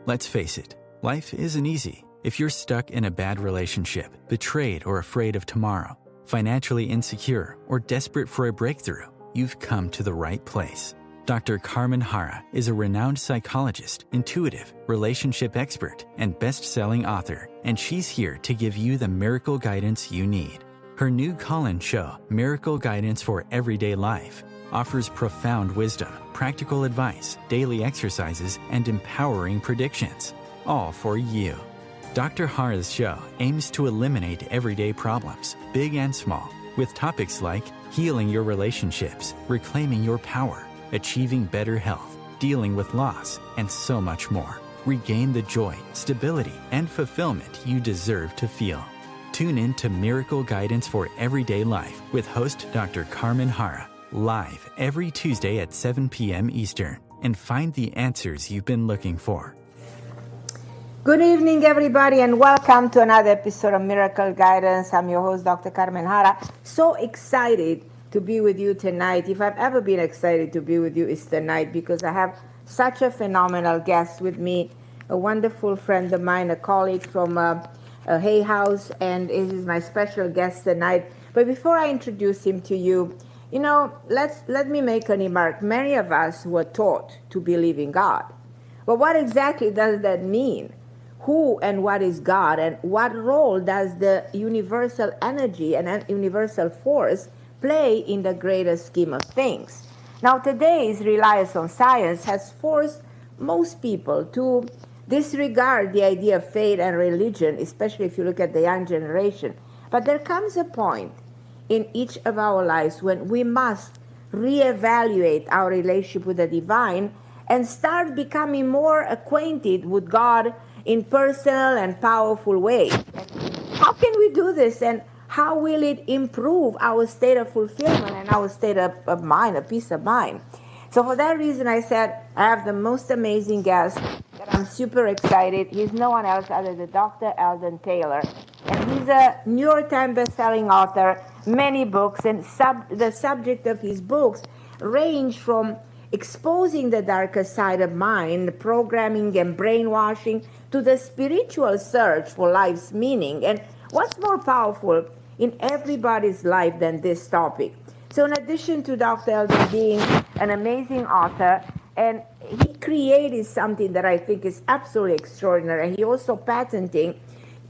Let's face it, life isn't easy. If you're stuck in a bad relationship, betrayed or afraid of tomorrow, financially insecure, or desperate for a breakthrough, you've come to the right place. Dr. Carmen Harra is a renowned psychologist, intuitive, relationship expert, and best-selling author, and she's here to give you the miracle guidance you need. Her new call-in show, Miracle Guidance for Everyday Life, offers profound wisdom, practical advice, daily exercises, and empowering predictions, all for you. Dr. Harra's show aims to eliminate everyday problems, big and small, with topics like healing your relationships, reclaiming your power, achieving better health, dealing with loss, and so much more. Regain the joy, stability, and fulfillment you deserve to feel. Tune in to Miracle Guidance for Everyday Life with host Dr. Carmen Harra, live every Tuesday at 7 p.m. Eastern, and find the answers you've been looking for. Good evening, everybody, and welcome to another episode of Miracle Guidance. I'm your host, Dr. Carmen Harra. So excited to be with you tonight. If I've ever been excited to be with you, it's tonight, because I have such a phenomenal guest with me, a wonderful friend of mine, a colleague from Hay House, and he is my special guest tonight. But before I introduce him to you, let me make a remark. Many of us were taught to believe in God. But what exactly does that mean? Who and what is God, and what role does the universal energy and universal force play in the greater scheme of things? Now, today's reliance on science has forced most people to disregard the idea of faith and religion, especially if you look at the young generation. But there comes a point in each of our lives when we must reevaluate our relationship with the divine and start becoming more acquainted with God in personal and powerful ways. How can we do this, and how will it improve our state of fulfillment and our state of mind, a peace of mind? So for that reason, I said I have the most amazing guest that I'm super excited. He's no one else other than Dr. Eldon Taylor. And he's a New York Times best-selling author, many books, and the subject of his books range from exposing the darker side of mind, programming and brainwashing, to the spiritual search for life's meaning. And what's more powerful in everybody's life than this topic? So in addition to Dr. Eldon being an amazing author, and he created something that I think is absolutely extraordinary. He also patented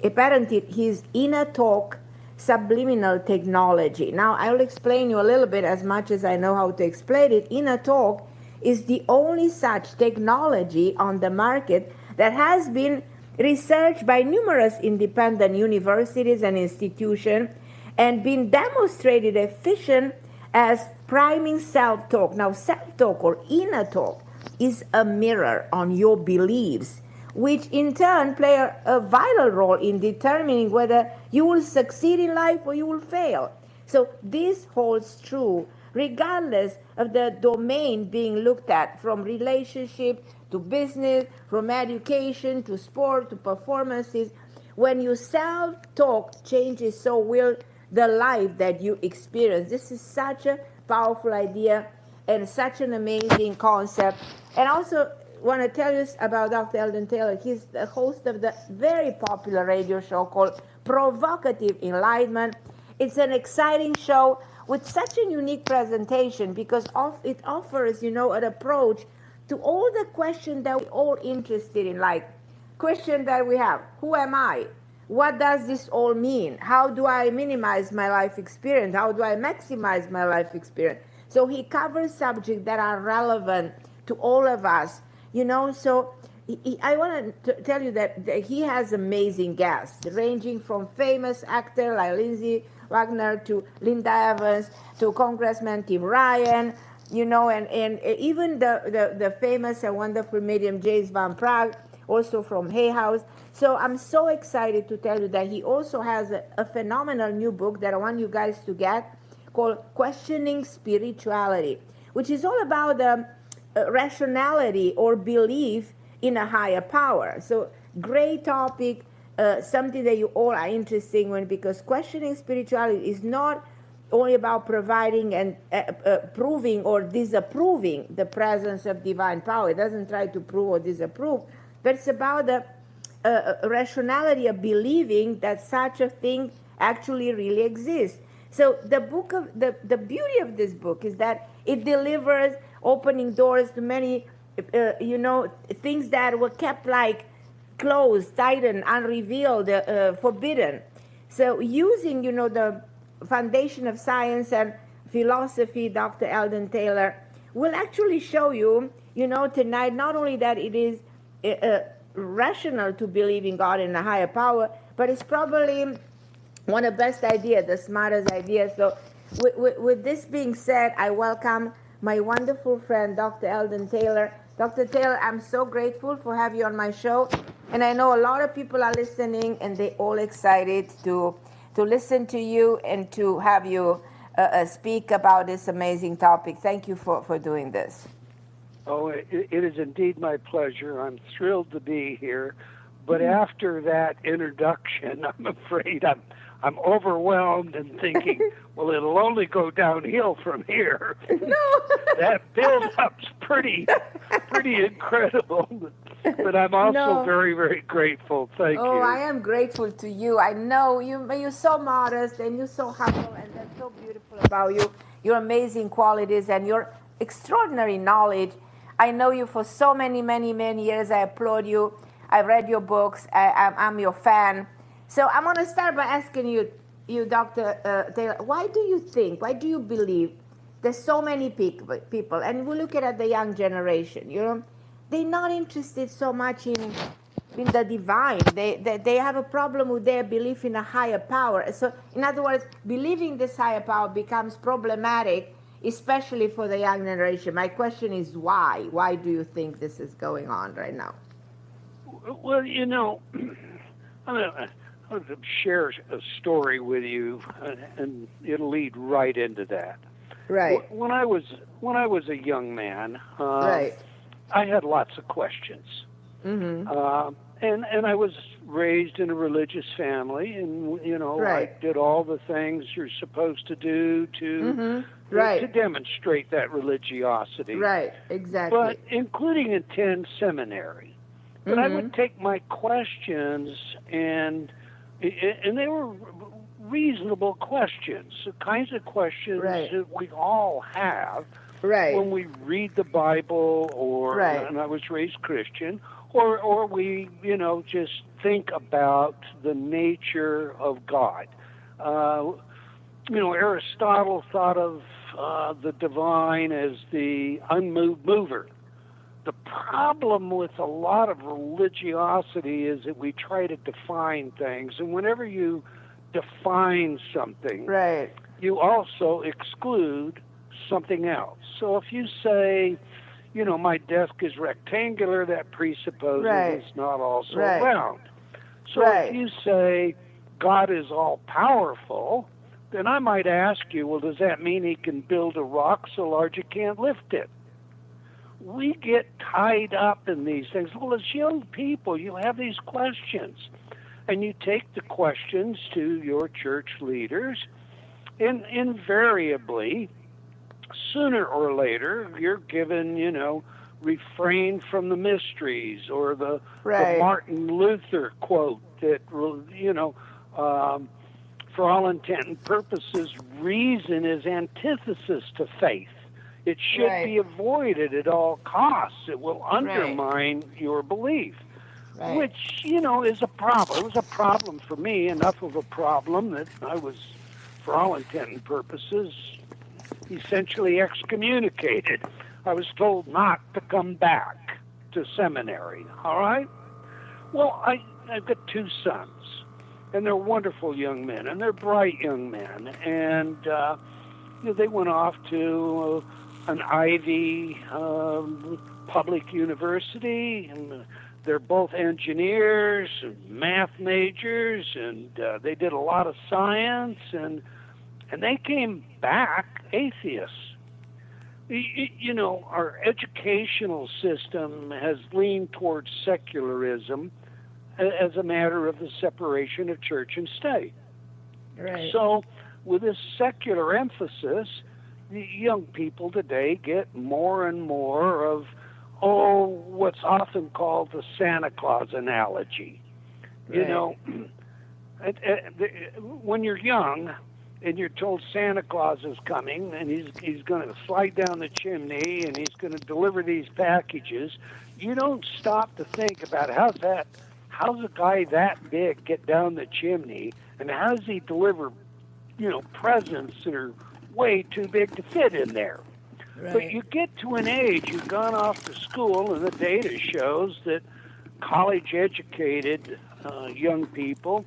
his inner talk subliminal technology. Now, I'll explain you a little bit as much as I know how to explain it. Inner talk is the only such technology on the market that has been researched by numerous independent universities and institutions and been demonstrated efficient as priming self-talk. Now, self-talk or inner talk is a mirror on your beliefs, which in turn play a vital role in determining whether you will succeed in life or you will fail. So this holds true regardless of the domain being looked at, from relationship to business, from education to sport to performances. When your self-talk changes, so will the life that you experience. This is such a powerful idea and such an amazing concept. And also want to tell you about Dr. Eldon Taylor. He's the host of the very popular radio show called Provocative Enlightenment. It's an exciting show with such a unique presentation because it offers, an approach to all the questions that we're all interested in, like question that we have: who am I? What does this all mean? How do I minimize my life experience? How do I maximize my life experience? So he covers subjects that are relevant to all of us, So I want to tell you that he has amazing guests, ranging from famous actors like Lindsay Wagner to Linda Evans to Congressman Tim Ryan, and even the famous and wonderful medium James Van Praagh, also from Hay House. So I'm so excited to tell you that he also has a phenomenal new book that I want you guys to get, called Questioning Spirituality, which is all about rationality or belief in a higher power. So great topic, something that you all are interested in, because questioning spirituality is not only about providing and proving or disapproving the presence of divine power. It doesn't try to prove or disapprove but it's about the rationality of believing that such a thing actually really exists. So the beauty of this book is that it delivers opening doors to many things that were kept like closed, tightened, unrevealed, forbidden. So using the foundation of science and philosophy, Dr. Eldon Taylor will actually show you tonight, not only that it is rational to believe in God and a higher power, but it's probably one of the best ideas, the smartest idea. So with this being said, I welcome my wonderful friend, Dr. Eldon Taylor. Dr. Taylor, I'm so grateful for having you on my show. And I know a lot of people are listening, and they're all excited to listen to you and to have you speak about this amazing topic. Thank you for doing this. Oh, it is indeed my pleasure. I'm thrilled to be here. But after that introduction, I'm afraid I'm overwhelmed and thinking, well, it'll only go downhill from here. No. That build-up's pretty incredible. But I'm also very, very grateful. Thank you. Oh, I am grateful to you. I know you're so modest and you're so humble, and that's so beautiful about you. Your amazing qualities and your extraordinary knowledge. I know you for so many, many, many years. I applaud you. I've read your books. I'm your fan. So I'm going to start by asking you, Dr. Taylor, why do you believe there's so many people, and we look at the young generation, they're not interested so much in the divine. They have a problem with their belief in a higher power. So in other words, believing this higher power becomes problematic, especially for the young generation. My question is why? Why do you think this is going on right now? Well, I'm going to share a story with you, and it'll lead right into that. Right. When I was a young man, right. I had lots of questions. Mm-hmm. And I was raised in a religious family, and right. I did all the things you're supposed to do to demonstrate that religiosity. Right, exactly. But including attend seminary. But I would take my questions, and they were reasonable questions, the kinds of questions that we all have when we read the Bible, and I was raised Christian, or we, just think about the nature of God. Aristotle thought of the divine as the unmoved mover. The problem with a lot of religiosity is that we try to define things, and whenever you define something, you also exclude something else. So if you say, my desk is rectangular, that presupposes it's not also round. So if you say God is all-powerful, then I might ask you, well, does that mean he can build a rock so large you can't lift it? We get tied up in these things. Well, as young people, you have these questions, and you take the questions to your church leaders, and invariably, sooner or later, you're given, refrain from the mysteries, or the Martin Luther quote that, for all intent and purposes, reason is antithesis to faith. It should be avoided at all costs. It will undermine your belief, which, is a problem. It was a problem for me, enough of a problem that I was, for all intent and purposes, essentially excommunicated. I was told not to come back to seminary, all right? Well, I've got two sons, and they're wonderful young men, and they're bright young men, and they went off to an Ivy public university, and they're both engineers and math majors, and they did a lot of science, and they came back atheists. Our educational system has leaned towards secularism as a matter of the separation of church and state. So with this secular emphasis, the young people today get more and more of what's often called the Santa Claus analogy. Right. You know, when you're young and you're told Santa Claus is coming and he's going to slide down the chimney and he's going to deliver these packages, you don't stop to think about how's a guy that big get down the chimney, and how does he deliver, presents that are way too big to fit in there. Right. But you get to an age, you've gone off to school, and the data shows that college-educated young people,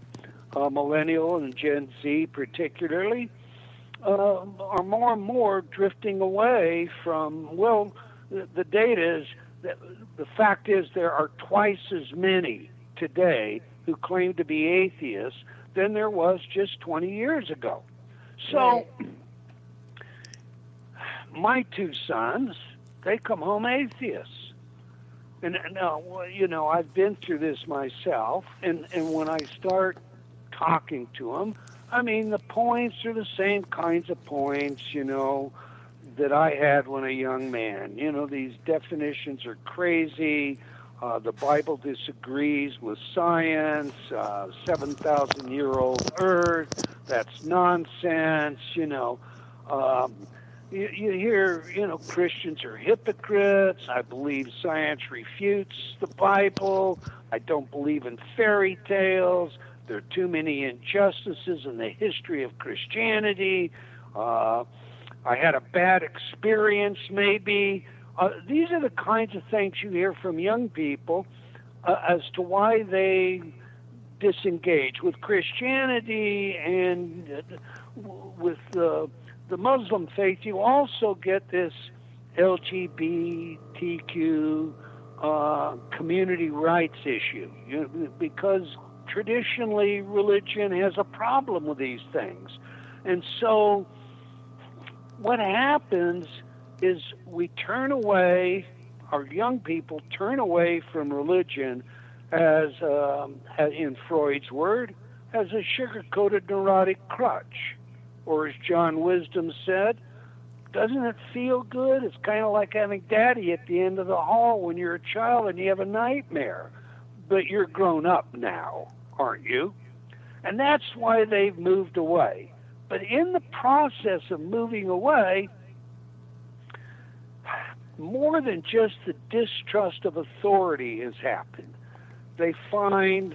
millennial and Gen Z particularly, are more and more drifting away from, the data is, the fact is there are twice as many today who claim to be atheists than there was just 20 years ago. So, Right. my two sons, they come home atheists. And now, I've been through this myself, and when I start talking to them, I mean, the points are the same kinds of points, that I had when a young man. These definitions are crazy. The Bible disagrees with science, 7,000-year-old earth, that's nonsense, You hear, Christians are hypocrites. I believe science refutes the Bible. I don't believe in fairy tales. There are too many injustices in the history of Christianity. I had a bad experience, maybe. These are the kinds of things you hear from young people as to why they disengage with Christianity and with the Muslim faith. You also get this LGBTQ community rights issue, because traditionally religion has a problem with these things. And so what happens is we turn away, our young people turn away from religion as in Freud's word, as a sugar-coated neurotic crutch. Or as John Wisdom said, doesn't it feel good? It's kind of like having daddy at the end of the hall when you're a child and you have a nightmare. But you're grown up now, aren't you? And that's why they've moved away. But in the process of moving away, more than just the distrust of authority has happened. They find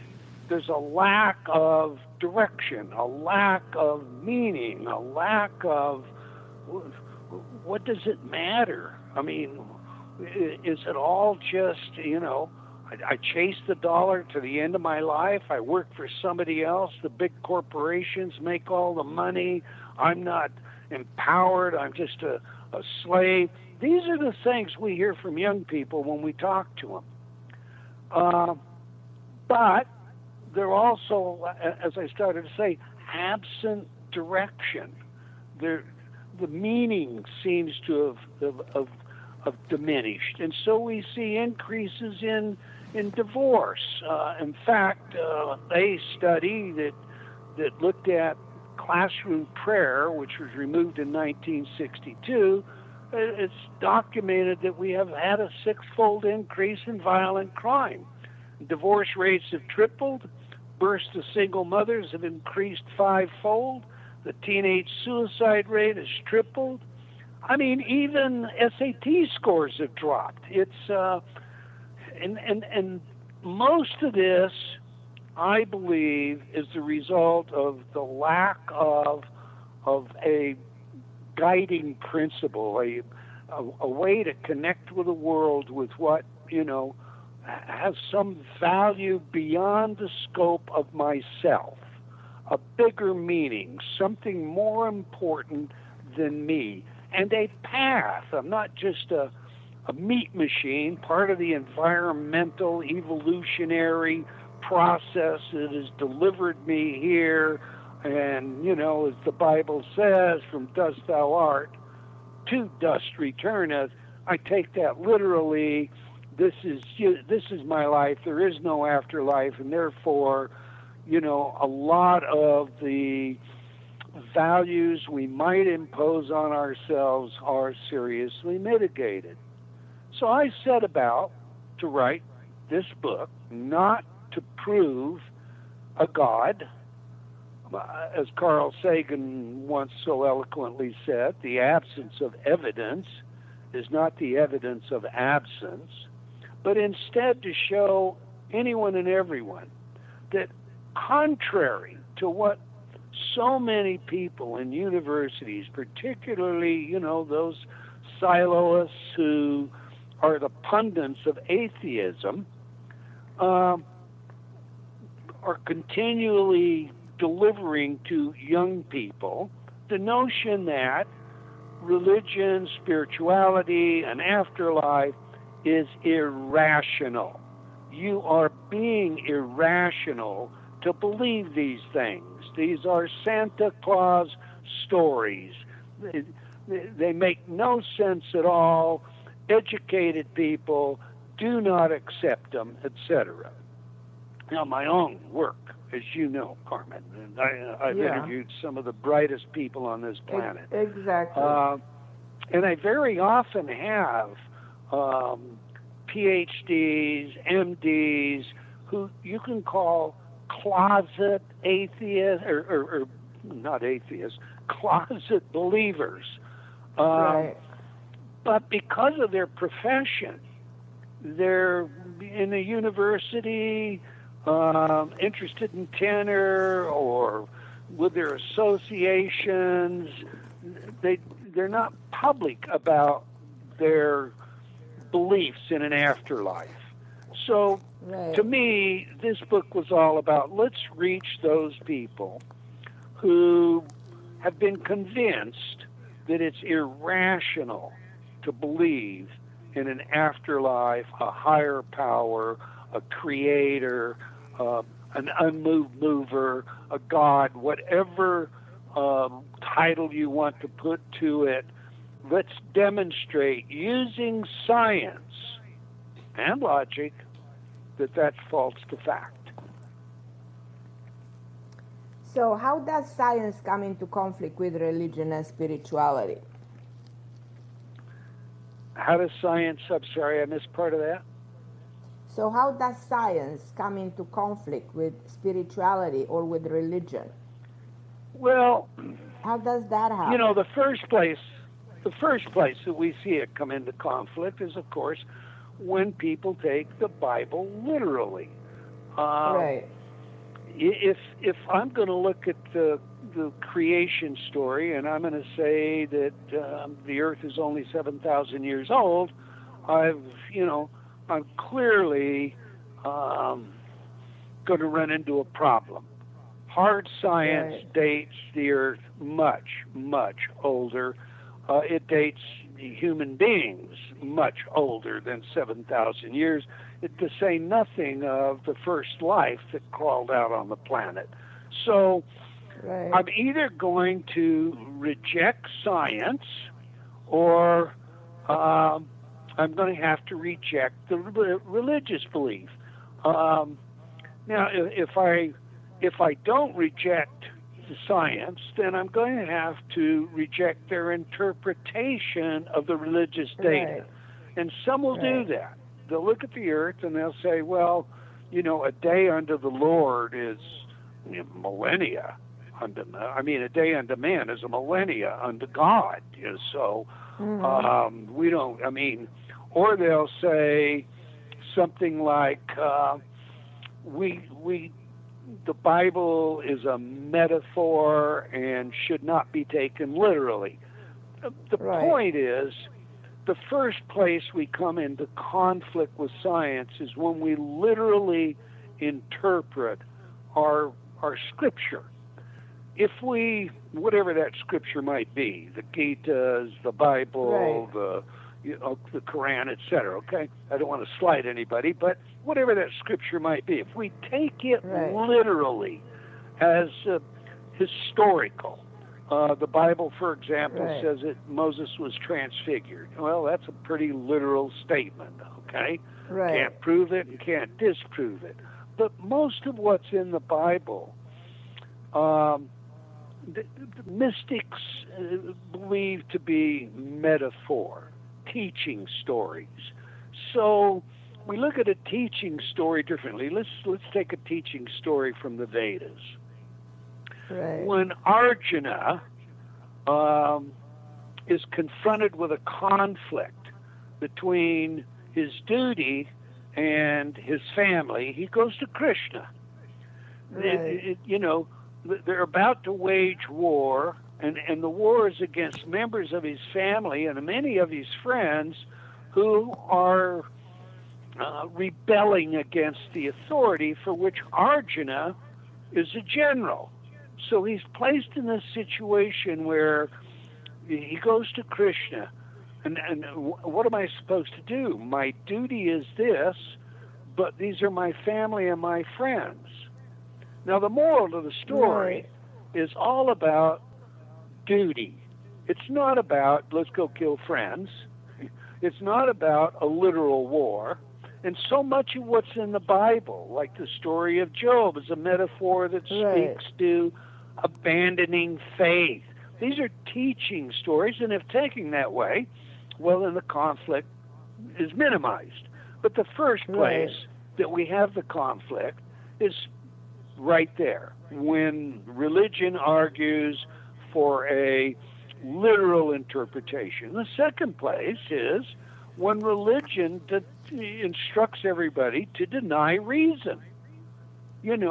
there's a lack of direction, a lack of meaning, a lack of what does it matter? I mean, is it all just, I chase the dollar to the end of my life. I work for somebody else. The big corporations make all the money. I'm not empowered. I'm just a slave. These are the things we hear from young people when we talk to them. But they're also, as I started to say, absent direction. The meaning seems to have diminished. And so we see increases in divorce. In fact, a study that looked at classroom prayer, which was removed in 1962, it's documented that we have had a 6-fold increase in violent crime. Divorce rates have tripled. Births to single mothers have increased 5-fold. The teenage suicide rate has tripled. I mean, even SAT scores have dropped. It's and most of this, I believe, is the result of the lack of a guiding principle, a way to connect with the world with what, has some value beyond the scope of myself, a bigger meaning, something more important than me, and a path. I'm not just a meat machine, part of the environmental evolutionary process that has delivered me here. And, as the Bible says, from dust thou art, to dust returneth. I take that literally. This is my life. There is no afterlife, and therefore, a lot of the values we might impose on ourselves are seriously mitigated. So I set about to write this book, not to prove a God. As Carl Sagan once so eloquently said, the absence of evidence is not the evidence of absence, but instead to show anyone and everyone that contrary to what so many people in universities, particularly, those siloists who are the pundits of atheism, are continually delivering to young people the notion that religion, spirituality, and afterlife is irrational. You are being irrational to believe these things. These are Santa Claus stories. They make no sense at all. Educated people do not accept them, etc. Now, my own work, as you know, Carmen, and I've interviewed some of the brightest people on this planet. Exactly. And I very often have PhDs, MDs, who you can call closet atheists, or not atheists, closet believers. Right. But because of their profession, they're in a university, interested in tenor or with their associations. They're not public about their beliefs in an afterlife. So to me, this book was all about, let's reach those people who have been convinced that it's irrational to believe in an afterlife, a higher power, a creator, an unmoved mover, a God, whatever title you want to put to it. Let's demonstrate using science and logic that that's false to fact. So how does science come into conflict with religion and spirituality? How does science, I'm sorry, I missed part of that. So how does science come into conflict with spirituality or with religion? Well, how does that happen? The first place that we see it come into conflict is, of course, when people take the Bible literally. Right. If I'm going to look at the creation story and I'm going to say that the Earth is only 7,000 years old, I'm clearly going to run into a problem. Hard science dates the Earth much, much older. It dates human beings much older than 7,000 years, to say nothing of the first life that crawled out on the planet. So I'm either going to reject science or I'm going to have to reject the religious belief. Now, if I don't reject the science, then I'm going to have to reject their interpretation of the religious data. And some will do that. They'll look at the Earth and they'll say, well, a day unto the Lord is millennia. A day unto man is a millennia unto God. So we don't, or they'll say something like, the Bible is a metaphor and should not be taken literally. The point is, the first place we come into conflict with science is when we literally interpret our scripture. If we, whatever that scripture might be, the Gitas, the Bible, the Quran, etc. Okay, I don't want to slight anybody, but whatever that scripture might be, if we take it literally as historical, the Bible, for example, says that Moses was transfigured. Well, that's a pretty literal statement. Okay, can't prove it and can't disprove it. But most of what's in the Bible, the mystics believe to be metaphor, teaching stories. So we look at a teaching story differently. Let's take a teaching story from the Vedas. Right. When Arjuna is confronted with a conflict between his duty and his family, he goes to Krishna. Right. They're about to wage war, and the war is against members of his family and many of his friends who are rebelling against the authority for which Arjuna is a general. So he's placed in this situation where he goes to Krishna, and what am I supposed to do? My duty is this, but these are my family and my friends. Now, the moral of the story is all about duty. It's not about, let's go kill friends. It's not about a literal war. And so much of what's in the Bible, like the story of Job, is a metaphor that speaks to abandoning faith. These are teaching stories, and if taken that way, well, then the conflict is minimized. But the first place that we have the conflict is right there, when religion argues for a literal interpretation. The second place is when religion instructs everybody to deny reason. And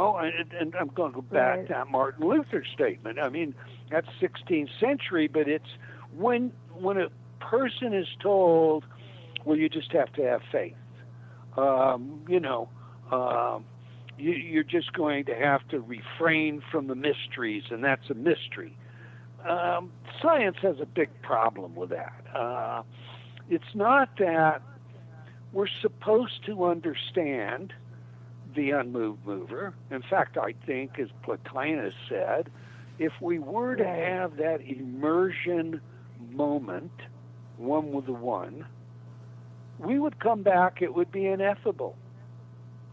I'm going to go back to that Martin Luther statement. I mean, that's 16th century, but it's when a person is told, well, you just have to have faith. You're just going to have to refrain from the mysteries, and that's a mystery. Science has a big problem with that. It's not that we're supposed to understand the unmoved mover. In fact, I think, as Plotinus said, if we were to have that immersion moment, one with the one, we would come back, it would be ineffable.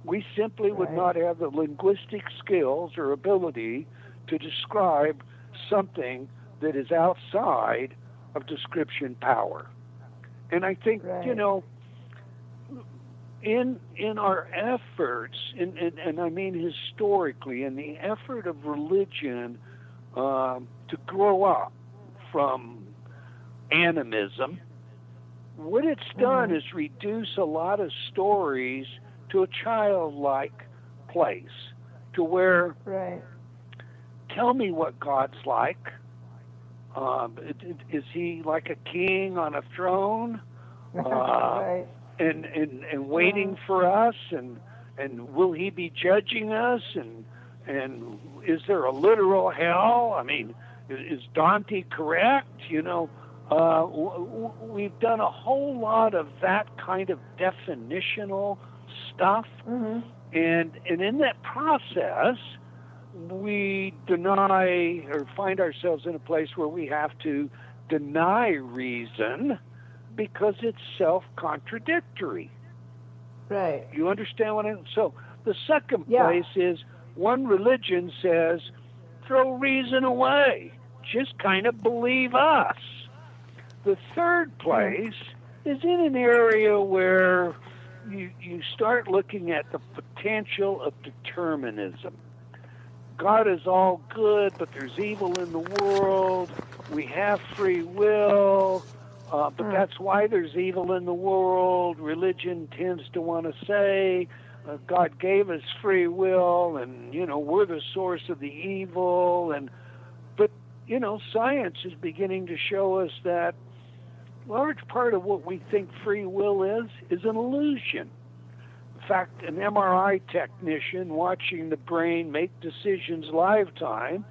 We simply would not have the linguistic skills or ability to describe something that is outside of description power. And I think, in our efforts, and I mean historically, in the effort of religion to grow up from animism, what it's done is reduce a lot of stories to a childlike place, to where, tell me what God's like. Is he like a king on a throne, and waiting for us, and will he be judging us, and is there a literal hell? I mean, is Dante correct? We've done a whole lot of that kind of definitional stuff, and in that process, we deny or find ourselves in a place where we have to deny reason because it's self-contradictory. Right. You understand what I'm... So the second place is one religion says, throw reason away. Just kind of believe us. The third place is in an area where you start looking at the potential of determinism. God is all good, but there's evil in the world. We have free will, but that's why there's evil in the world. Religion tends to want to say God gave us free will, and we're the source of the evil. But science is beginning to show us that a large part of what we think free will is an illusion. In fact, an MRI technician watching the brain make decisions live time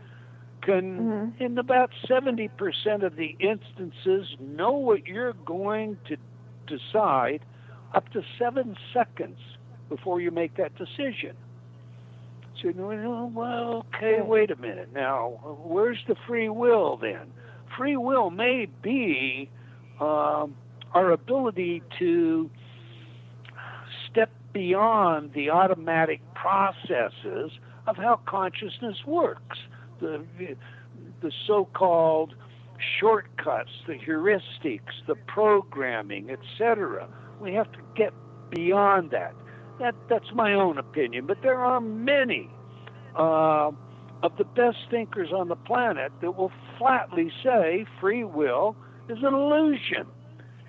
can, in about 70% of the instances, know what you're going to decide up to 7 seconds before you make that decision. So, well, okay, wait a minute. Now, where's the free will then? Free will may be our ability to step beyond the automatic processes of how consciousness works, the so-called shortcuts, the heuristics, the programming, etc. We have to get beyond that. That's my own opinion, but there are many of the best thinkers on the planet that will flatly say free will is an illusion,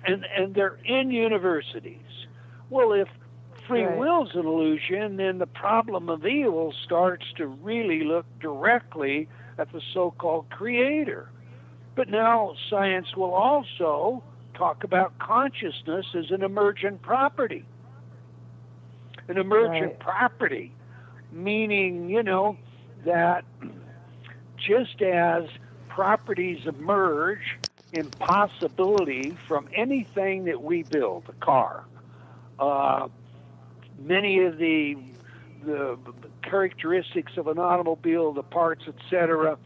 and they're in universities. Well, if free will's an illusion, then the problem of evil starts to really look directly at the so-called creator. But now science will also talk about consciousness as an emergent property. An emergent property, meaning, that just as properties emerge in possibility from anything that we build, a car, many of the characteristics of an automobile, the parts, etc.,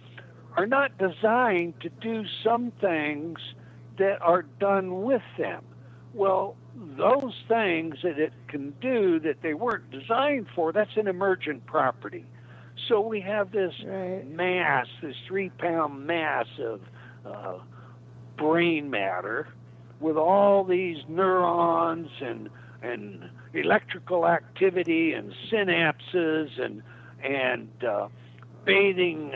are not designed to do some things that are done with them. Well, those things that it can do that they weren't designed for, that's an emergent property. So we have this mass, this 3-pound mass of brain matter with all these neurons and electrical activity and synapses and bathing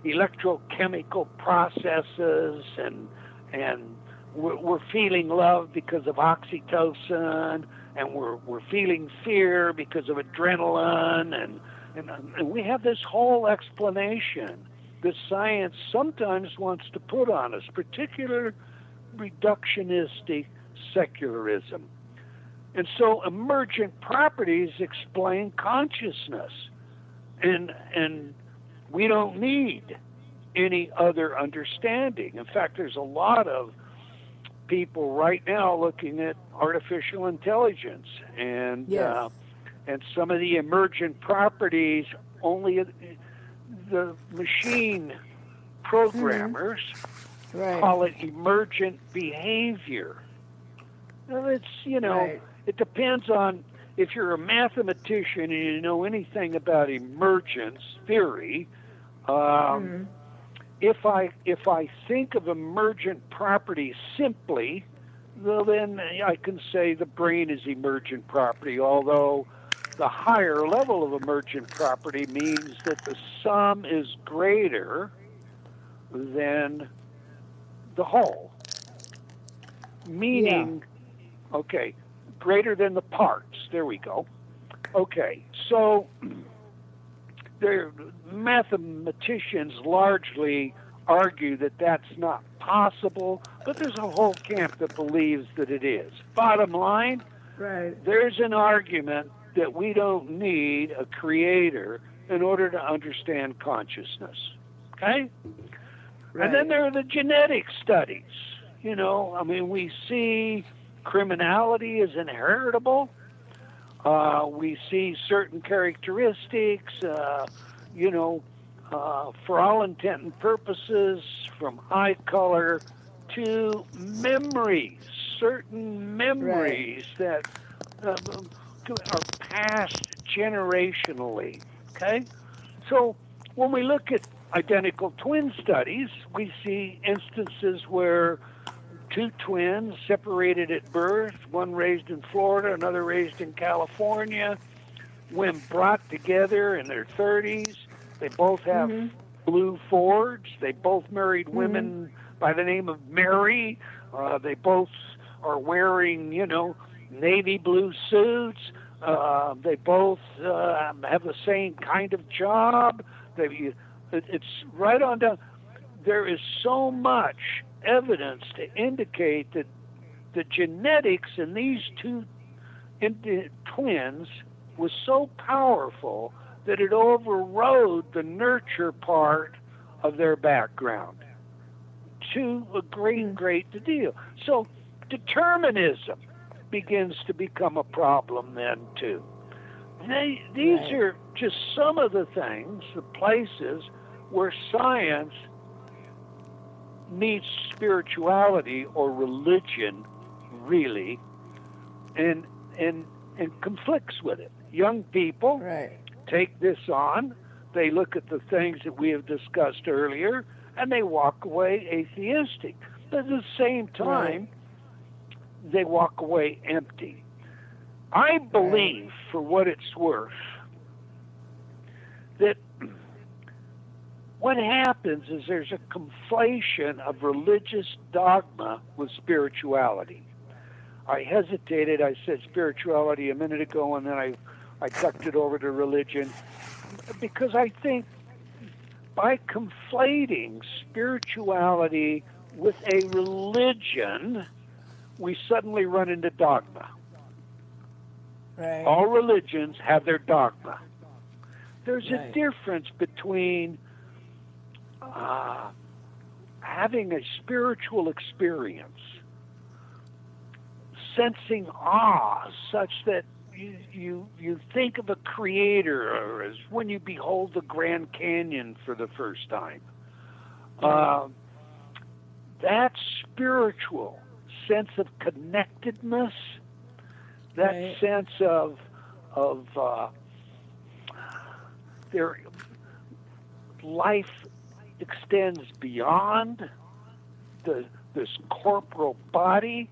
electrochemical processes, and we're feeling love because of oxytocin, and we're feeling fear because of adrenaline, and we have this whole explanation that science sometimes wants to put on us, particular reductionistic secularism. And so emergent properties explain consciousness, and we don't need any other understanding. In fact, there's a lot of people right now looking at artificial intelligence and some of the emergent properties. Only the machine programmers call it emergent behavior. Well, it's it depends on if you're a mathematician and you know anything about emergence theory. If I think of emergent property simply, well, then I can say the brain is emergent property, although the higher level of emergent property means that the sum is greater than the whole. Meaning, greater than the parts. There we go. Okay, so mathematicians largely argue that that's not possible, but there's a whole camp that believes that it is. Bottom line, there's an argument that we don't need a creator in order to understand consciousness. Okay? And then there are the genetic studies. We see criminality is inheritable. We see certain characteristics, for all intent and purposes, from eye color to memories, certain memories that are passed generationally. Okay? So when we look at identical twin studies, we see instances where two twins separated at birth, one raised in Florida, another raised in California, when brought together in their 30s, they both have blue Fords, they both married women by the name of Mary, they both are wearing, navy blue suits, they both have the same kind of job, it's right on down. There is so much evidence to indicate that the genetics in these two twins was so powerful that it overrode the nurture part of their background to a great deal. So determinism begins to become a problem then too. These are just some of the things, the places where science needs spirituality or religion, really, and conflicts with it. Young people take this on, they look at the things that we have discussed earlier, and they walk away atheistic. But at the same time, they walk away empty. I believe, for what it's worth, that what happens is there's a conflation of religious dogma with spirituality. I hesitated. I said spirituality a minute ago, and then I ducked it over to religion, because I think by conflating spirituality with a religion, we suddenly run into dogma. Right. All religions have their dogma. There's Right. a difference between having a spiritual experience, sensing awe such that you think of a creator, or as when you behold the Grand Canyon for the first time. That spiritual sense of connectedness, that Right. sense of their life extends beyond this corporal body.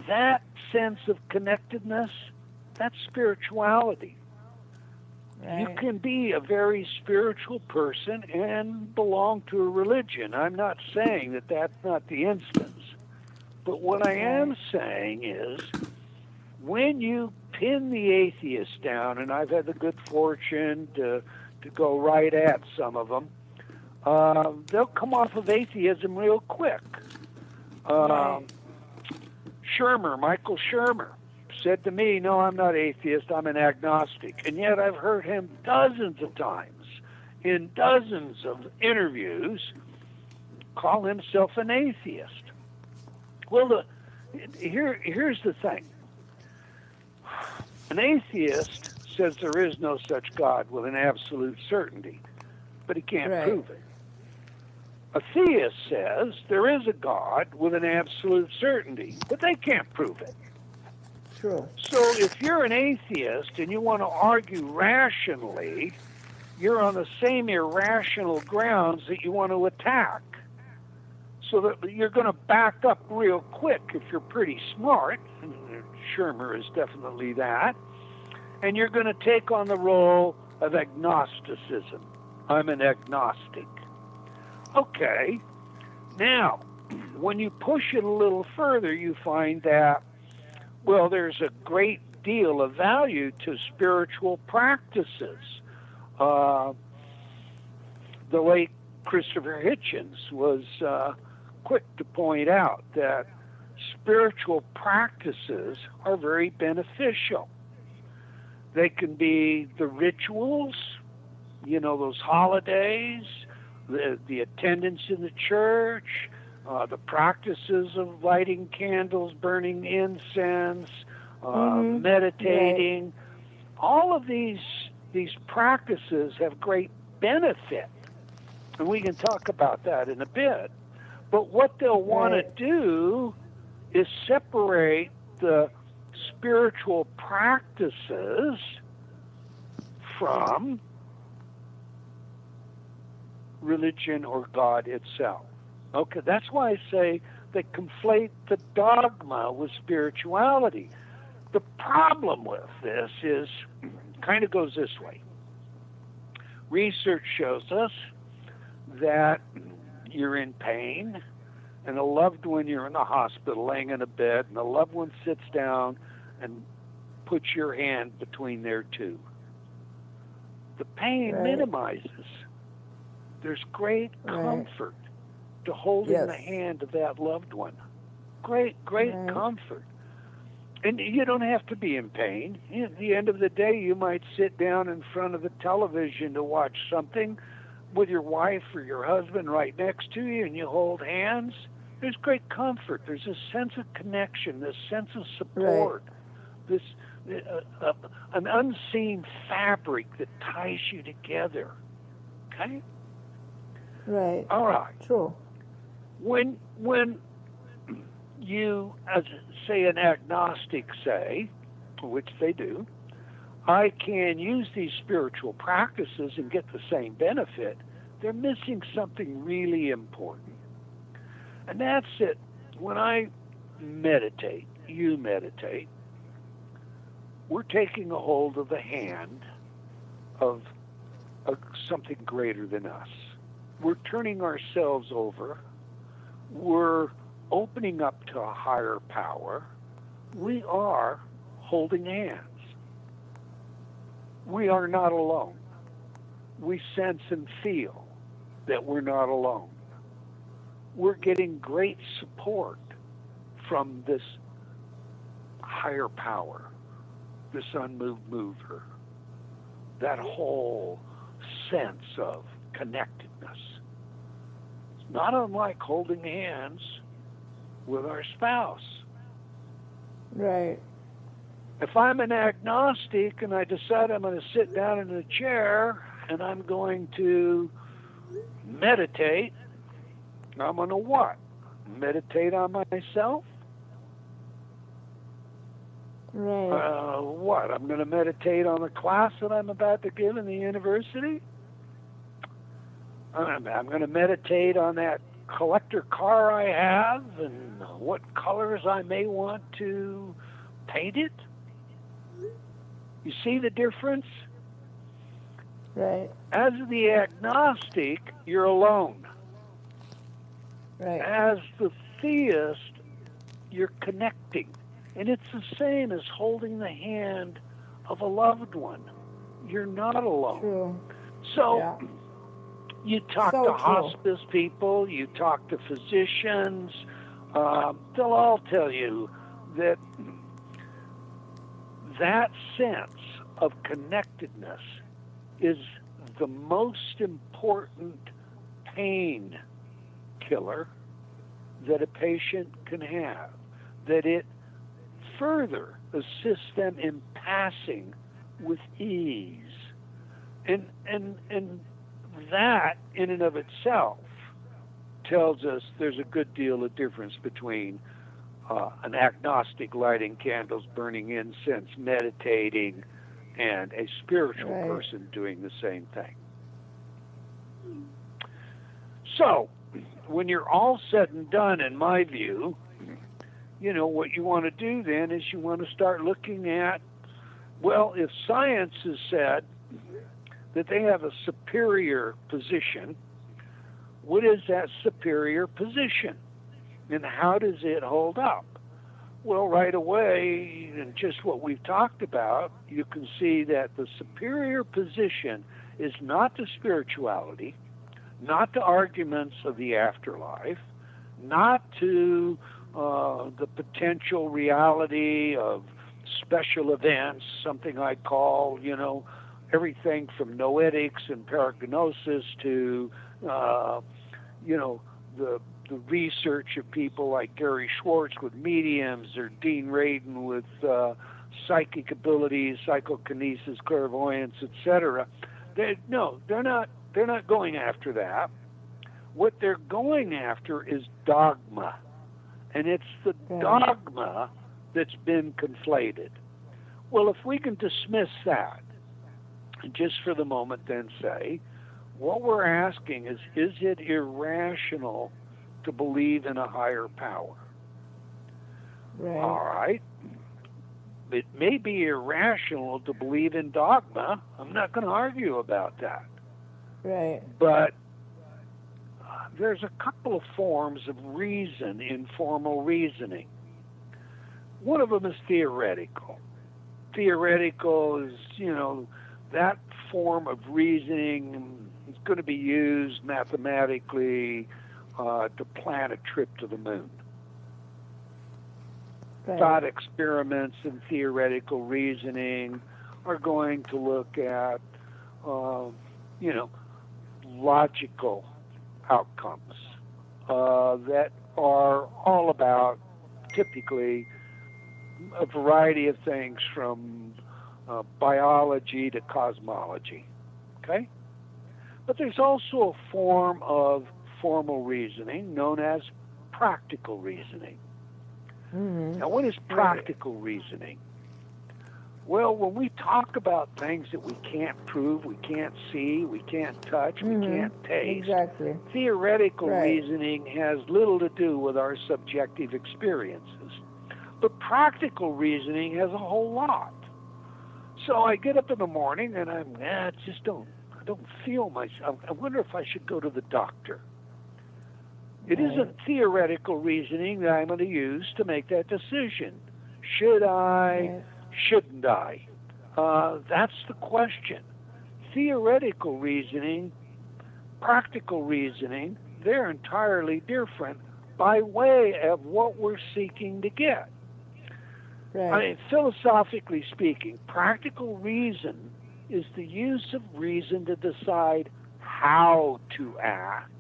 That sense of connectedness, that's spirituality. Right. You can be a very spiritual person and belong to a religion. I'm not saying that that's not the instance. But what I am saying is, when you pin the atheist down, and I've had the good fortune to go right at some of them, they'll come off of atheism real quick. Michael Shermer, said to me, no, I'm not atheist, I'm an agnostic. And yet I've heard him dozens of times, in dozens of interviews, call himself an atheist. Well, here's the thing. An atheist says there is no such God with an absolute certainty, but he can't prove it. A theist says there is a God with an absolute certainty, but they can't prove it. True. So if you're an atheist and you want to argue rationally, you're on the same irrational grounds that you want to attack. So that you're going to back up real quick if you're pretty smart, and Shermer is definitely that, and you're going to take on the role of agnosticism. I'm an agnostic. Okay, now, when you push it a little further, you find that, well, there's a great deal of value to spiritual practices. The late Christopher Hitchens was quick to point out that spiritual practices are very beneficial. They can be the rituals, those holidays, the attendance in the church, the practices of lighting candles, burning incense, meditating. Right. All of these practices have great benefit, and we can talk about that in a bit. But what they'll want to do is separate the spiritual practices from religion or God itself. Okay, that's why I say they conflate the dogma with spirituality. The problem with this is, kind of goes this way. Research shows us that you're in pain, and a loved one, you're in the hospital laying in a bed, and a loved one sits down and puts your hand between their two. The pain minimizes. There's great comfort to holding the hand of that loved one. Great comfort. And you don't have to be in pain. At the end of the day, you might sit down in front of the television to watch something with your wife or your husband right next to you, and you hold hands. There's great comfort. There's a sense of connection, this sense of support, this an unseen fabric that ties you together. Okay? Right. All right. True. When you, as say an agnostic say, which they do, I can use these spiritual practices and get the same benefit, they're missing something really important. And that's it. When I meditate, you meditate, we're taking a hold of the hand of something greater than us. We're turning ourselves over. We're opening up to a higher power. We are holding hands. We are not alone. We sense and feel that we're not alone. We're getting great support from this higher power, this unmoved mover, that whole sense of connectedness. It's not unlike holding hands with our spouse. Right. If I'm an agnostic and I decide I'm going to sit down in a chair and I'm going to meditate, I'm going to what? Meditate on myself? Right. What? I'm going to meditate on the class that I'm about to give in the university? I'm going to meditate on that collector car I have and what colors I may want to paint it? You see the difference? Right. As the agnostic, you're alone. Right. As the theist, you're connecting. And it's the same as holding the hand of a loved one. You're not alone. True. So Yeah. you talk So to true. hospice people, you talk to physicians, they'll all tell you that that sense of connectedness is the most important pain killer that a patient can have, that it further assists them in passing with ease. And that in and of itself tells us there's a good deal of difference between an agnostic lighting candles, burning incense, meditating, and a spiritual Right. person doing the same thing. So, when you're all said and done, in my view, you know, what you want to do then is you want to start looking at, well, if science has said that they have a superior position, what is that superior position? And how does it hold up? Well, right away, in just what we've talked about, you can see that the superior position is not to spirituality, not to arguments of the afterlife, not to the potential reality of special events, something I call, you know, everything from noetics and paragnosis to, you know, the research of people like Gary Schwartz with mediums or Dean Radin with psychic abilities, psychokinesis, clairvoyance, etc. They're not going after that. What they're going after is dogma. And it's the dogma that's been conflated. Well, if we can dismiss that, and just for the moment then say, what we're asking is it irrational to believe in a higher power? Right. All right. It may be irrational to believe in dogma. I'm not going to argue about that. Right. But there's a couple of forms of reason in formal reasoning. One of them is theoretical. Theoretical is, you know, that form of reasoning is going to be used mathematically to plan a trip to the moon. Right. Thought experiments and theoretical reasoning are going to look at, you know, logical outcomes that are all about typically a variety of things from biology to cosmology, okay? But there's also a form of formal reasoning known as practical reasoning. Mm-hmm. Now, what is practical reasoning? Well, when we talk about things that we can't prove, we can't see, we can't touch, we can't taste, Exactly. theoretical reasoning has little to do with our subjective experiences. But practical reasoning has a whole lot. So I get up in the morning and I don't feel myself. I wonder if I should go to the doctor. It isn't theoretical reasoning that I'm going to use to make that decision. Should I? Shouldn't I? That's the question. Theoretical reasoning, practical reasoning, they're entirely different by way of what we're seeking to get. Right. I mean, philosophically speaking, practical reason is the use of reason to decide how to act.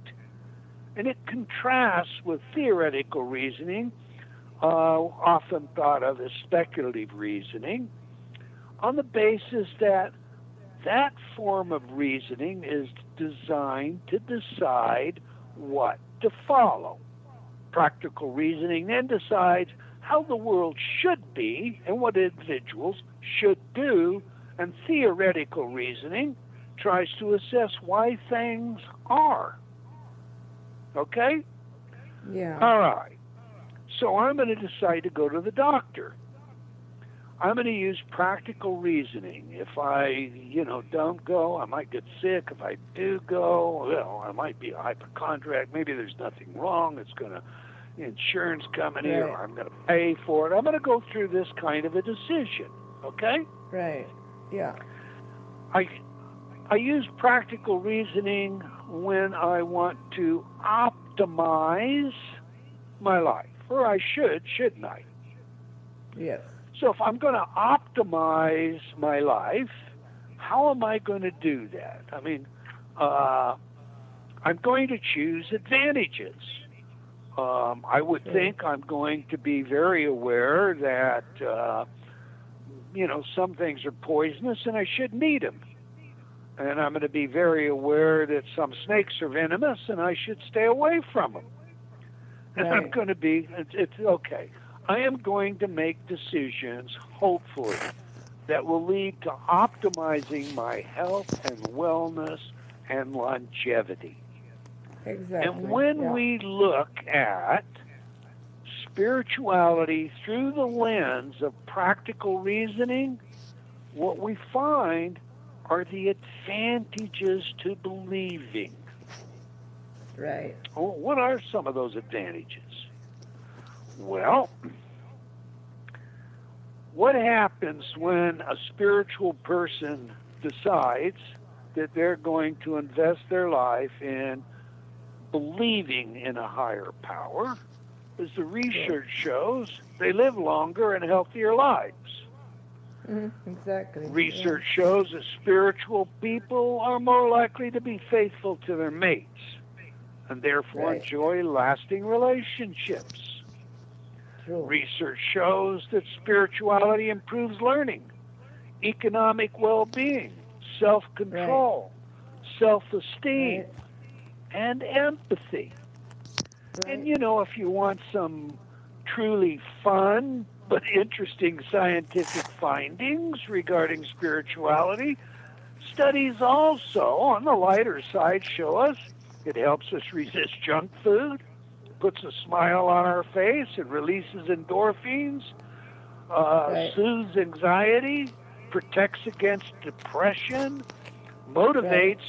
And it contrasts with theoretical reasoning, often thought of as speculative reasoning, on the basis that that form of reasoning is designed to decide what to follow. Practical reasoning then decides how the world should be and what individuals should do, and theoretical reasoning tries to assess why things are. Okay? Yeah. All right. So I'm going to decide to go to the doctor. I'm going to use practical reasoning. If I, don't go, I might get sick. If I do go, well, I might be a hypochondriac. Maybe there's nothing wrong. It's going to, insurance coming here, or I'm going to pay for it. I'm going to go through this kind of a decision. Okay? Right. Yeah. I use practical reasoning when I want to optimize my life, or I shouldn't I? Yes. So if I'm going to optimize my life, how am I going to do that? I mean, I'm going to choose advantages. I would think I'm going to be very aware that, some things are poisonous and I shouldn't eat them. And I'm going to be very aware that some snakes are venomous and I should stay away from them. And I'm going to be, it's okay. I am going to make decisions, hopefully, that will lead to optimizing my health and wellness and longevity. Exactly. And when we look at spirituality through the lens of practical reasoning, what we find are the advantages to believing. Right. Well, what are some of those advantages? Well, what happens when a spiritual person decides that they're going to invest their life in believing in a higher power? As the research shows, they live longer and healthier lives. Exactly. Research shows that spiritual people are more likely to be faithful to their mates and therefore enjoy lasting relationships. True. Research shows that spirituality improves learning, economic well-being, self-control, self-esteem, and empathy. And, if you want some truly fun but interesting scientific findings regarding spirituality, studies also, on the lighter side, show us it helps us resist junk food, puts a smile on our face, and releases endorphins, soothes anxiety, protects against depression, motivates,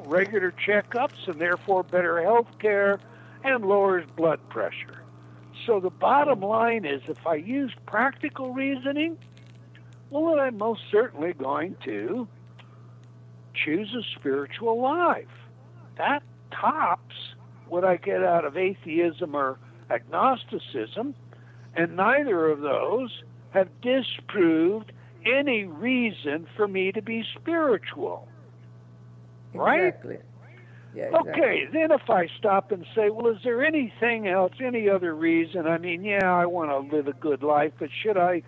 regular checkups and therefore better health care, and lowers blood pressure. So the bottom line is, if I use practical reasoning, well, then I'm most certainly going to choose a spiritual life. That tops what I get out of atheism or agnosticism, and neither of those have disproved any reason for me to be spiritual. Right? Exactly. Yeah, exactly. Okay, then if I stop and say, well, is there anything else, any other reason? I mean, yeah, I want to live a good life, but should I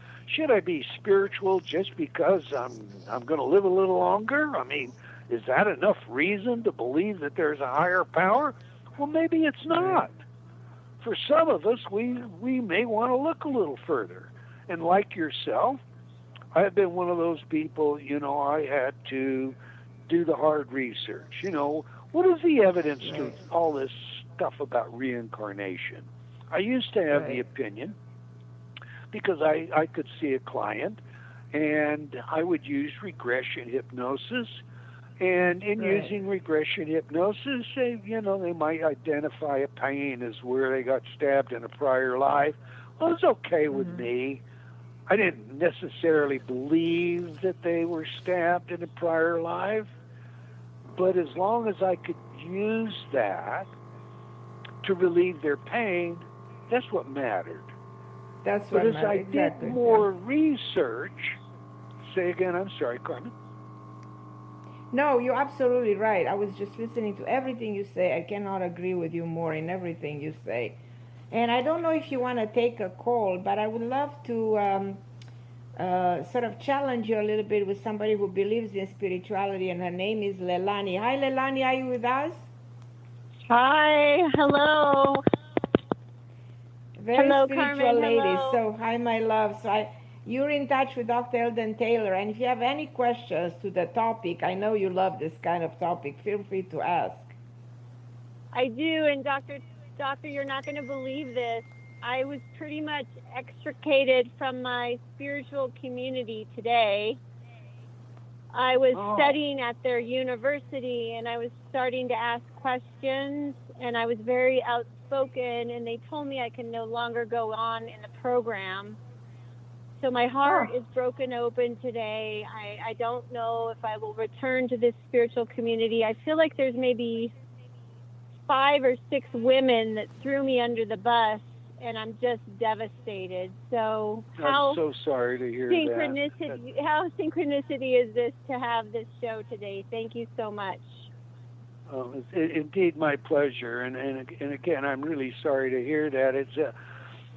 be spiritual just because I'm going to live a little longer? I mean, is that enough reason to believe that there's a higher power? Well, maybe it's not. For some of us, we may want to look a little further. And like yourself, I've been one of those people, I had to do the hard research. What is the evidence to all this stuff about reincarnation? I used to have the opinion, because I could see a client, and I would use regression hypnosis. And in using regression hypnosis, they might identify a pain as where they got stabbed in a prior life. Well, it's okay with me. I didn't necessarily believe that they were stabbed in a prior life, but as long as I could use that to relieve their pain, that's what mattered. That's but what as mattered. I Exactly. did more research, say again, I'm sorry, Carmen. No, you're absolutely right. I was just listening to everything you say. I cannot agree with you more in everything you say. And I don't know if you want to take a call, but I would love to sort of challenge you a little bit with somebody who believes in spirituality, and her name is Leilani. Hi, Leilani, are you with us? Hi, hello. Very hello, spiritual Carmen. lady. Hello. So, hi, my love. So, you're in touch with Dr. Eldon Taylor, and if you have any questions to the topic, I know you love this kind of topic, feel free to ask. I do, and Doctor, you're not going to believe this. I was pretty much extricated from my spiritual community today. I was studying at their university, and I was starting to ask questions, and I was very outspoken, and they told me I can no longer go on in the program. So my heart is broken open today. I don't know if I will return to this spiritual community. I feel like there's maybe 5 or 6 women that threw me under the bus, and I'm just devastated. So I'm so sorry to hear that. How synchronicity is this to have this show today? Thank you so much. It's indeed my pleasure, and again, I'm really sorry to hear that.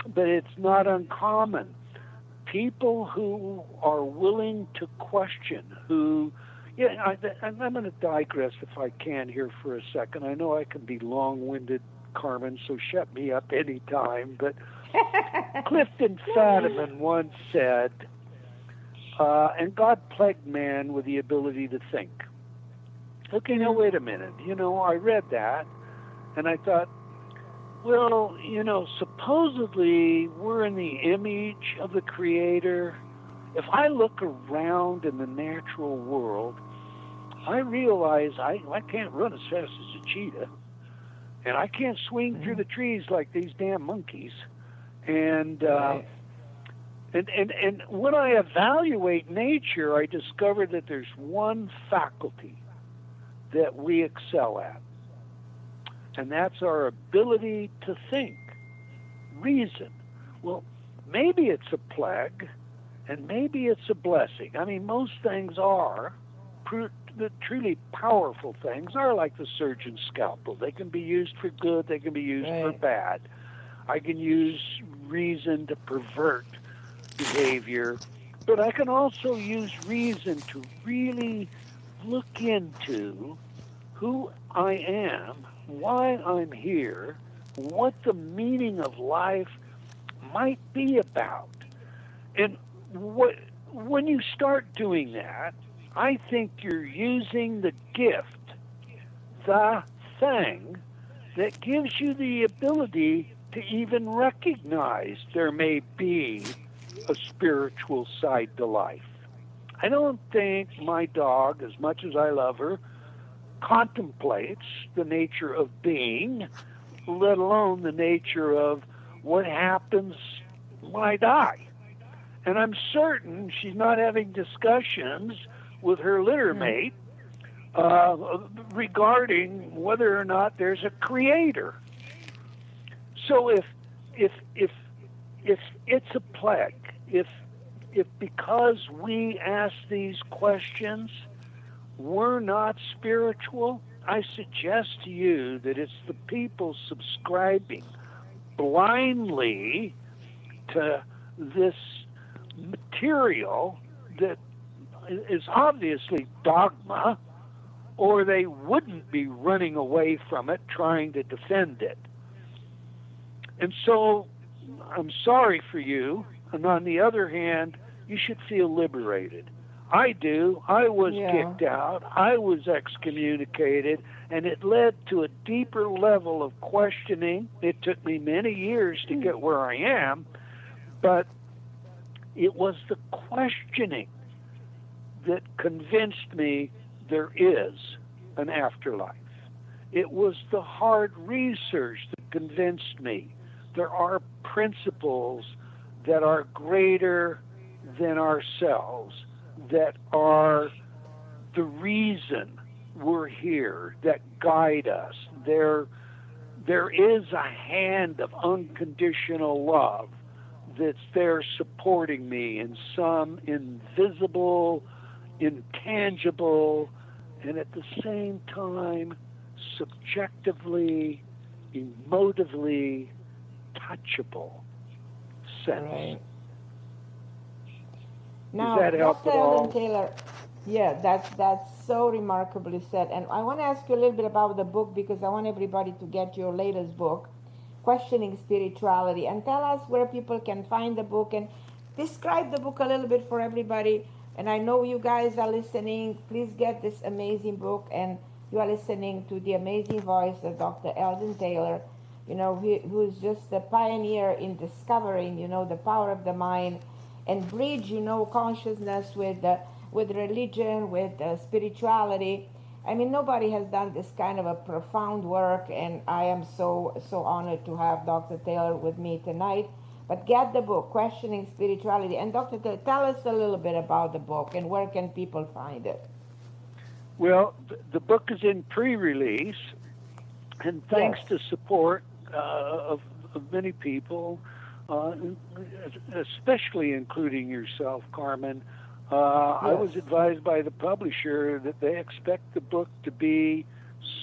But it's not uncommon. People who are willing to question, I'm going to digress if I can here for a second. I know I can be long-winded, Carmen, so shut me up any time. But Clifton Fadiman once said, and God plagued man with the ability to think. Okay, now wait a minute. I read that, and I thought, well, supposedly we're in the image of the Creator. If I look around in the natural world, I realize I can't run as fast as a cheetah, and I can't swing through the trees like these damn monkeys. And when I evaluate nature, I discover that there's one faculty that we excel at, and that's our ability to think, reason. Well, maybe it's a plague, and maybe it's a blessing. I mean, most things are, the truly powerful things are like the surgeon's scalpel. They can be used for good, they can be used for bad. I can use reason to pervert behavior, but I can also use reason to really look into who I am, why I'm here, what the meaning of life might be about. And when you start doing that, I think you're using the gift, the thing that gives you the ability to even recognize there may be a spiritual side to life. I don't think my dog, as much as I love her, contemplates the nature of being, let alone the nature of what happens when I die. And I'm certain she's not having discussions with her litter mate regarding whether or not there's a creator. So if it's a plague, if because we ask these questions, we're not spiritual, I suggest to you that it's the people subscribing blindly to this material that is obviously dogma, or they wouldn't be running away from it trying to defend it. And so I'm sorry for you, and on the other hand, you should feel liberated. I do. I was kicked out. I was excommunicated, and it led to a deeper level of questioning. It took me many years to get where I am, but It was the questioning that convinced me there is an afterlife. It was the hard research that convinced me there are principles that are greater than ourselves, that are the reason we're here, that guide us. There is a hand of unconditional love that's there supporting me in some invisible, intangible, and at the same time, subjectively, emotively touchable sense. Right. Does Now, that help Dr. at all? Eldon Taylor, yeah, that's so remarkably said. And I want to ask you a little bit about the book, because I want everybody to get your latest book, Questioning Spirituality, and tell us where people can find the book and describe the book a little bit for everybody. And I know you guys are listening. Please get this amazing book, and you are listening to the amazing voice of Dr. Eldon Taylor, who's just a pioneer in discovering, the power of the mind and bridge, consciousness with religion, with spirituality. I mean, nobody has done this kind of a profound work, and I am so honored to have Dr. Taylor with me tonight. But get the book, Questioning Spirituality. And Dr. Taylor, tell us a little bit about the book and where can people find it? Well, the book is in pre-release, and thanks Yes. to support of many people, especially including yourself, Carmen, I Yes. was advised by the publisher that they expect the book to be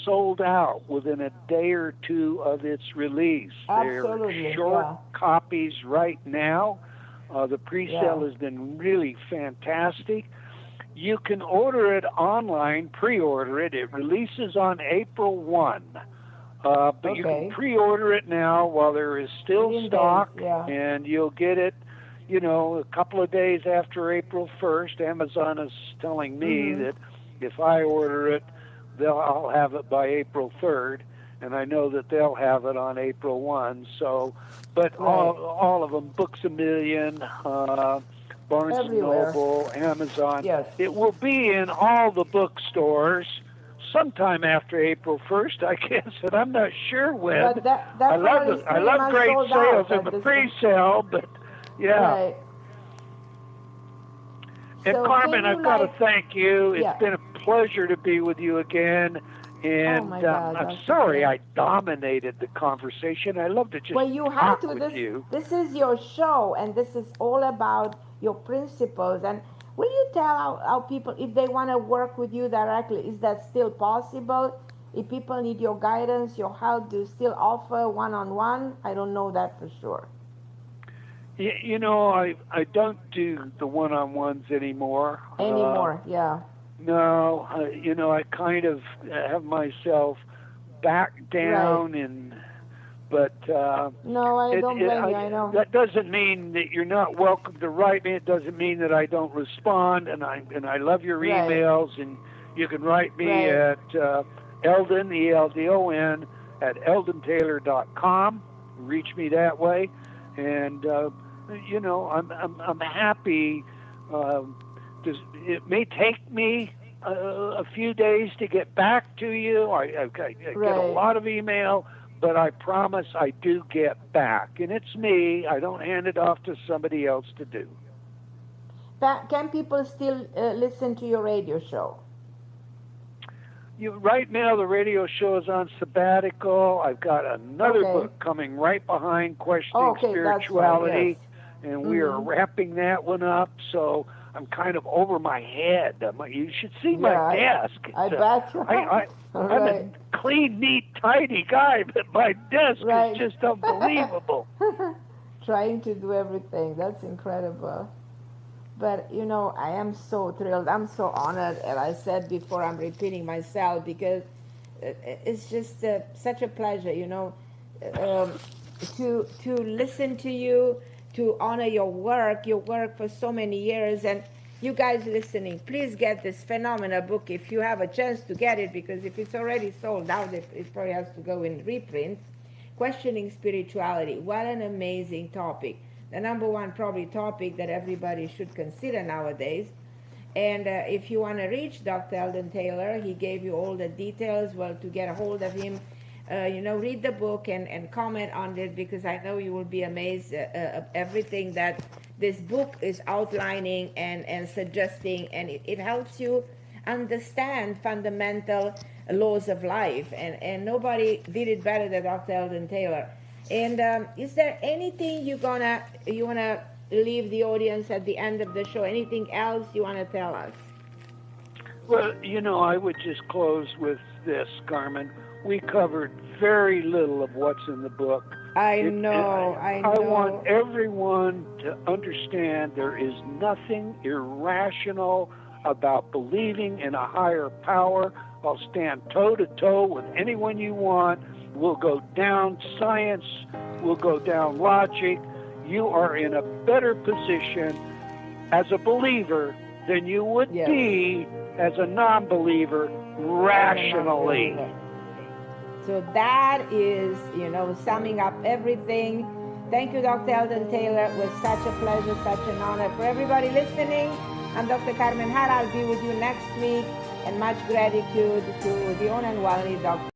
sold out within a day or two of its release. Absolutely, They're short yeah. copies right now. The pre-sale Yeah. has been really fantastic. You can order it online, pre-order it. It releases on April 1. But you Okay. can pre-order it now while there is still 15 stock, days, yeah. and you'll get it, a couple of days after April 1st. Amazon is telling me that if I order it, I'll have it by April 3rd, and I know that they'll have it on April 1. So, but all of them, Books A Million, Barnes and Everywhere. Noble, Amazon. Yes. It will be in all the bookstores sometime after April 1st, I guess, and I'm not sure when. But that I probably is love pretty much great sold sales out in at the this pre-sale, but yeah. Right. And So Carmen, can you I've got to thank you. It's Yeah. been a pleasure to be with you again. And my God, I'm Dr. sorry Taylor. I dominated the conversation. I love to just Well, you have talk to. with you. This is your show, and this is all about your principles. And will you tell our people if they want to work with you directly, is that still possible? If people need your guidance, your help, do you still offer one-on-one? I don't know that for sure. I don't do the one-on-ones anymore. Yeah. No, I kind of have myself back down, but No, I don't blame you. I know. that doesn't mean that you're not welcome to write me. It doesn't mean that I don't respond, and I love your Right. emails, and you can write me Right. at Eldon, ELDON, at eldontaylor.com. Reach me that way, and I'm happy. It may take me a few days to get back to you. I get a lot of email, but I promise I do get back. And it's me. I don't hand it off to somebody else to do. Can people still listen to your radio show? Right now, the radio show is on sabbatical. I've got another book coming right behind Questioning Spirituality, and we are wrapping that one up. So I'm kind of over my head. You should see my desk. I bet. I'm a clean, neat, tidy guy, but my desk is just unbelievable. Trying to do everything. That's incredible. But, I am so thrilled. I'm so honored. And I said before, I'm repeating myself because it's just such a pleasure, to listen to you, to honor your work for so many years. And you guys listening, please get this phenomenal book if you have a chance to get it, because if it's already sold out, it probably has to go in reprint. Questioning Spirituality. What an amazing topic. the number one probably topic that everybody should consider nowadays. And if you want to reach Dr. Eldon Taylor, he gave you all the details. Well, to get a hold of him, read the book and comment on it, because I know you will be amazed at everything that this book is outlining and suggesting, and it helps you understand fundamental laws of life. And nobody did it better than Dr. Eldon Taylor. And is there anything you wanna leave the audience at the end of the show? Anything else you want to tell us? Well, I would just close with this, Carmen. We covered very little of what's in the book. I know. I want everyone to understand there is nothing irrational about believing in a higher power. I'll stand toe-to-toe with anyone you want. We'll go down science. We'll go down logic. You are in a better position as a believer than you would be as a non-believer rationally. So that is, summing up everything. Thank you, Dr. Eldon Taylor. It was such a pleasure, such an honor. For everybody listening, I'm Dr. Carmen Harra. I'll be with you next week. And much gratitude to the one and only Dr.